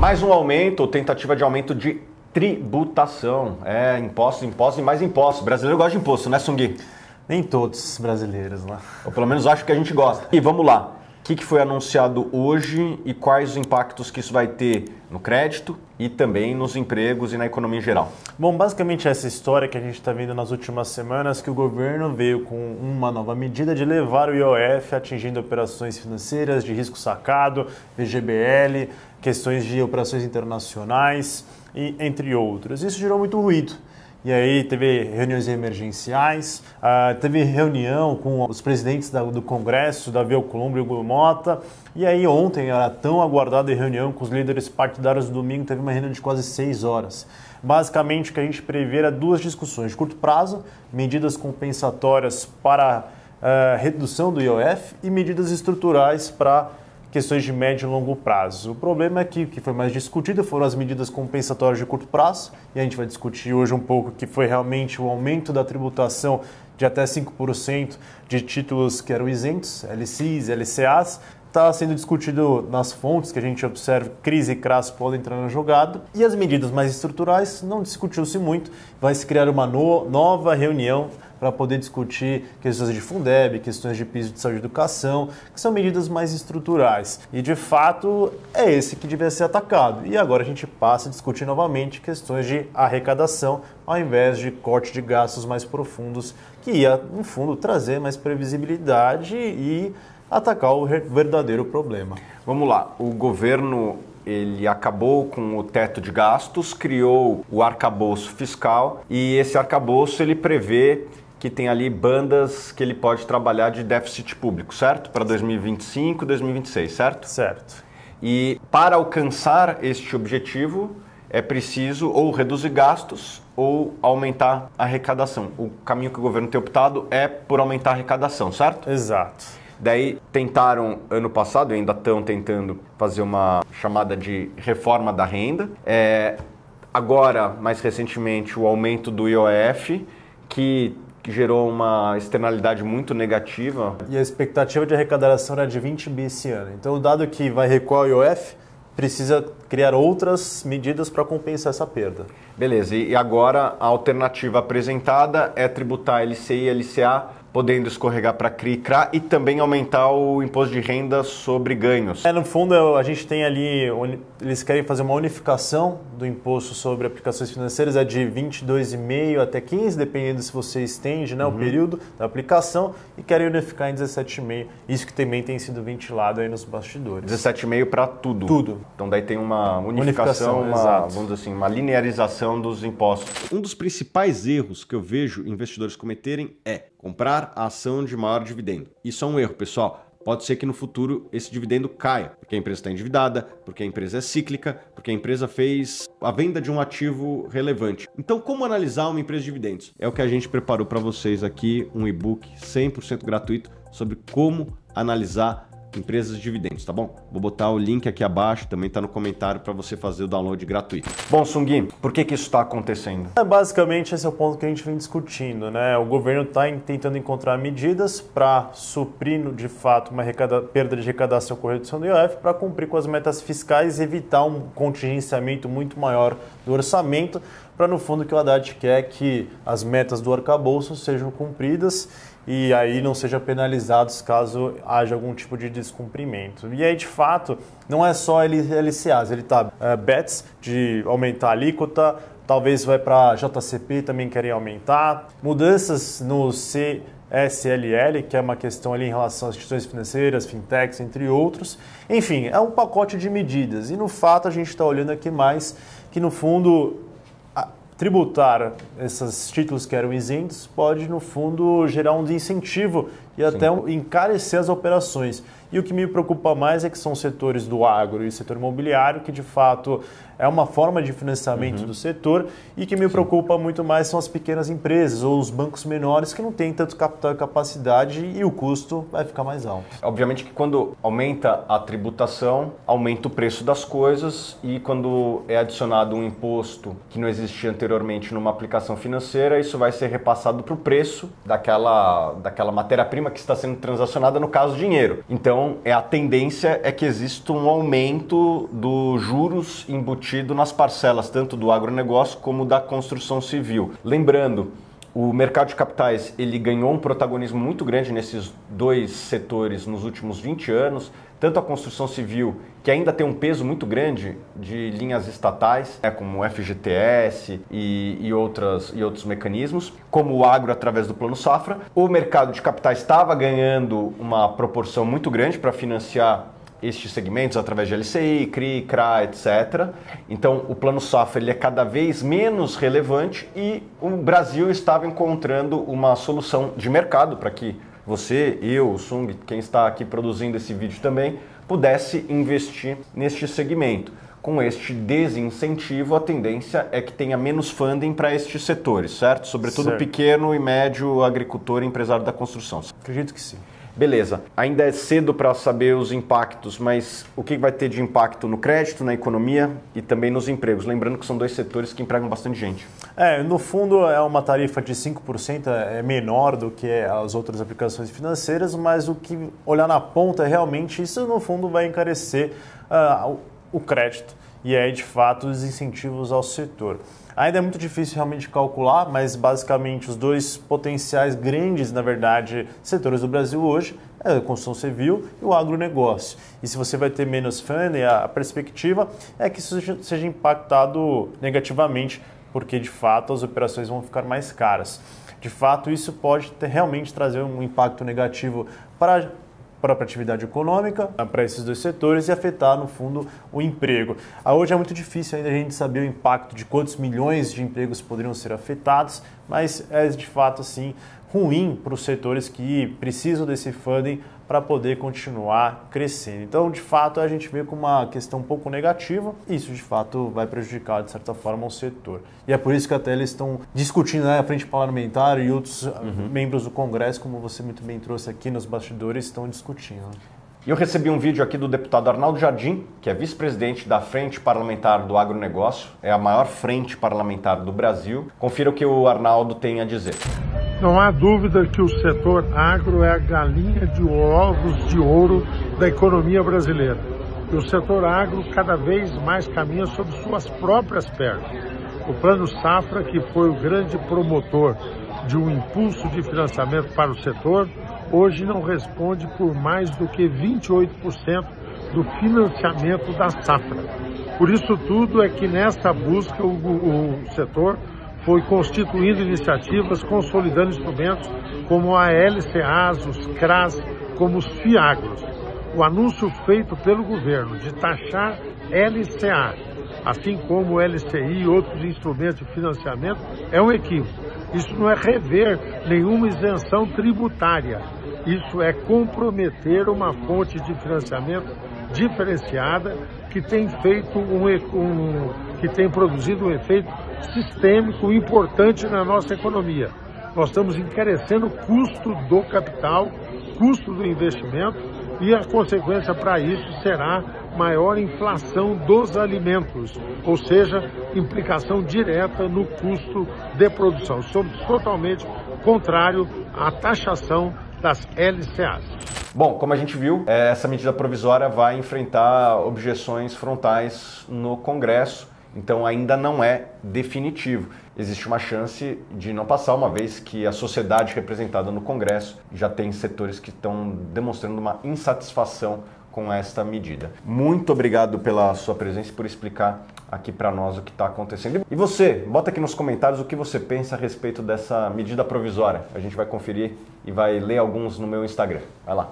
Mais um aumento, ou tentativa de aumento de tributação. Impostos, impostos e mais impostos. O brasileiro gosta de imposto, né, Sung? Nem todos brasileiros, né? Ou pelo menos acho que a gente gosta. E vamos lá. O que foi anunciado hoje e quais os impactos que isso vai ter no crédito e também nos empregos e na economia em geral? Bom, basicamente essa história que a gente está vendo nas últimas semanas, que o governo veio com uma nova medida de levar o IOF atingindo operações financeiras de risco sacado, VGBL, questões de operações internacionais e entre outros. Isso gerou muito ruído. E aí teve reuniões emergenciais, teve reunião com os presidentes do Congresso, Davi Alcolumbre e Hugo Mota. E aí ontem, era tão aguardada reunião com os líderes partidários do domingo, teve uma reunião de quase 6 horas. Basicamente, o que a gente prevê era duas discussões de curto prazo, medidas compensatórias para redução do IOF e medidas estruturais para questões de médio e longo prazo. O problema é que o que foi mais discutido foram as medidas compensatórias de curto prazo, e a gente vai discutir hoje um pouco que foi realmente o aumento da tributação de até 5% de títulos que eram isentos, LCIs, LCAs. Está sendo discutido nas fontes que a gente observa, crise e CRAS podem entrar na jogada. E as medidas mais estruturais, não discutiu-se muito, vai se criar uma nova reunião para poder discutir questões de Fundeb, questões de piso de saúde e educação, que são medidas mais estruturais. E, de fato, é esse que devia ser atacado. E agora a gente passa a discutir novamente questões de arrecadação, ao invés de corte de gastos mais profundos, que ia, no fundo, trazer mais previsibilidade e atacar o verdadeiro problema. Vamos lá, o governo ele acabou com o teto de gastos, criou o arcabouço fiscal e esse arcabouço ele prevê que tem ali bandas que ele pode trabalhar de déficit público, certo? Para 2025 e 2026, certo? Certo. E para alcançar este objetivo é preciso ou reduzir gastos ou aumentar a arrecadação. O caminho que o governo tem optado é por aumentar a arrecadação, certo? Exato. Daí tentaram, ano passado, ainda estão tentando fazer uma chamada de reforma da renda. Agora, mais recentemente, o aumento do IOF, que gerou uma externalidade muito negativa. E a expectativa de arrecadação era de 20 bi esse ano. Então, dado que vai recuar o IOF, precisa criar outras medidas para compensar essa perda. Beleza, e agora a alternativa apresentada é tributar LCI e LCA, podendo escorregar para CRI e CRA e também aumentar o imposto de renda sobre ganhos. No fundo, a gente tem ali, eles querem fazer uma unificação do imposto sobre aplicações financeiras, de 22,5% até 15%, dependendo se você estende o período da aplicação, e querem unificar em 17,5%. Isso que também tem sido ventilado aí nos bastidores. 17,5% para tudo? Tudo. Então daí tem uma unificação, exato. Vamos dizer assim, uma linearização dos impostos. Um dos principais erros que eu vejo investidores cometerem é comprar a ação de maior dividendo. Isso é um erro, pessoal. Pode ser que no futuro esse dividendo caia, porque a empresa está endividada, porque a empresa é cíclica, porque a empresa fez a venda de um ativo relevante. Então, como analisar uma empresa de dividendos? É o que a gente preparou para vocês aqui, um e-book 100% gratuito sobre como analisar empresas de dividendos, tá bom? Vou botar o link aqui abaixo, também está no comentário para você fazer o download gratuito. Bom, Sung, por que isso está acontecendo? Basicamente, esse é o ponto que a gente vem discutindo, né? O governo está tentando encontrar medidas para suprir, de fato, uma perda de arrecadação com redução do IOF, para cumprir com as metas fiscais e evitar um contingenciamento muito maior do orçamento, para, no fundo, o que o Haddad quer é que as metas do arcabouço sejam cumpridas e aí não sejam penalizados caso haja algum tipo de descumprimento. E aí, de fato, não é só LCAs, ele está BETS, de aumentar a alíquota, talvez vai para JCP, também querem aumentar, mudanças no CSLL, que é uma questão ali em relação às instituições financeiras, fintechs, entre outros. Enfim, é um pacote de medidas e, no fato, a gente está olhando aqui mais que, no fundo, tributar esses títulos que eram isentos pode, no fundo, gerar um desincentivo e até encarecer as operações. E o que me preocupa mais é que são setores do agro e setor imobiliário, que de fato é uma forma de financiamento do setor, e que me preocupa muito mais são as pequenas empresas ou os bancos menores que não têm tanto capital e capacidade e o custo vai ficar mais alto. Obviamente que quando aumenta a tributação, aumenta o preço das coisas, e quando é adicionado um imposto que não existia anteriormente numa aplicação financeira, isso vai ser repassado para o preço daquela matéria-prima matéria-prima que está sendo transacionada, no caso, dinheiro. Então, a tendência é que exista um aumento dos juros embutido nas parcelas, tanto do agronegócio como da construção civil. Lembrando, o mercado de capitais ele ganhou um protagonismo muito grande nesses dois setores nos últimos 20 anos, tanto a construção civil, que ainda tem um peso muito grande de linhas estatais, como o FGTS e outros mecanismos, como o agro através do Plano Safra. O mercado de capitais estava ganhando uma proporção muito grande para financiar estes segmentos através de LCI, CRI, CRA, etc. Então, o Plano Safra ele é cada vez menos relevante e o Brasil estava encontrando uma solução de mercado para que você, eu, o Sung, quem está aqui produzindo esse vídeo também, pudesse investir neste segmento. Com este desincentivo, a tendência é que tenha menos funding para estes setores, certo? Sobretudo o pequeno e médio agricultor e empresário da construção. Acredito que sim. Beleza, ainda é cedo para saber os impactos, mas o que vai ter de impacto no crédito, na economia e também nos empregos? Lembrando que são dois setores que empregam bastante gente. No fundo é uma tarifa de 5%, é menor do que as outras aplicações financeiras, mas o que olhar na ponta é realmente isso no fundo vai encarecer o crédito e aí de fato os incentivos ao setor. Ainda é muito difícil realmente calcular, mas basicamente os dois potenciais grandes, na verdade, setores do Brasil hoje é a construção civil e o agronegócio. E se você vai ter menos funding, a perspectiva é que isso seja impactado negativamente, porque de fato as operações vão ficar mais caras. De fato, isso pode realmente trazer um impacto negativo para a própria atividade econômica, para esses dois setores e afetar, no fundo, o emprego. Hoje é muito difícil ainda a gente saber o impacto de quantos milhões de empregos poderiam ser afetados, mas é de fato assim ruim para os setores que precisam desse funding para poder continuar crescendo. Então, de fato, a gente vê como uma questão um pouco negativa e isso, de fato, vai prejudicar, de certa forma, o setor. E é por isso que até eles estão discutindo na frente parlamentar e outros membros do Congresso, como você muito bem trouxe aqui nos bastidores, estão discutindo. E eu recebi um vídeo aqui do deputado Arnaldo Jardim, que é vice-presidente da Frente Parlamentar do Agronegócio, é a maior frente parlamentar do Brasil. Confira o que o Arnaldo tem a dizer. Não há dúvida que o setor agro é a galinha de ovos de ouro da economia brasileira. E o setor agro cada vez mais caminha sobre suas próprias pernas. O Plano Safra, que foi o grande promotor de um impulso de financiamento para o setor, hoje não responde por mais do que 28% do financiamento da safra. Por isso tudo é que nessa busca o setor foi constituindo iniciativas, consolidando instrumentos como a LCAs, os CRAs, como os FIAGROS. O anúncio feito pelo governo de taxar LCA, assim como o LCI e outros instrumentos de financiamento, é um equívoco. Isso não é rever nenhuma isenção tributária. Isso é comprometer uma fonte de financiamento diferenciada que tem feito que tem produzido um efeito sistêmico importante na nossa economia. Nós estamos encarecendo o custo do capital, custo do investimento e a consequência para isso será maior inflação dos alimentos, ou seja, implicação direta no custo de produção. Somos totalmente contrário à taxação das LCAs. Bom, como a gente viu, essa medida provisória vai enfrentar objeções frontais no Congresso, então ainda não é definitivo. Existe uma chance de não passar, uma vez que a sociedade representada no Congresso já tem setores que estão demonstrando uma insatisfação com esta medida. Muito obrigado pela sua presença e por explicar aqui para nós o que está acontecendo. E você, bota aqui nos comentários o que você pensa a respeito dessa medida provisória. A gente vai conferir e vai ler alguns no meu Instagram. Vai lá.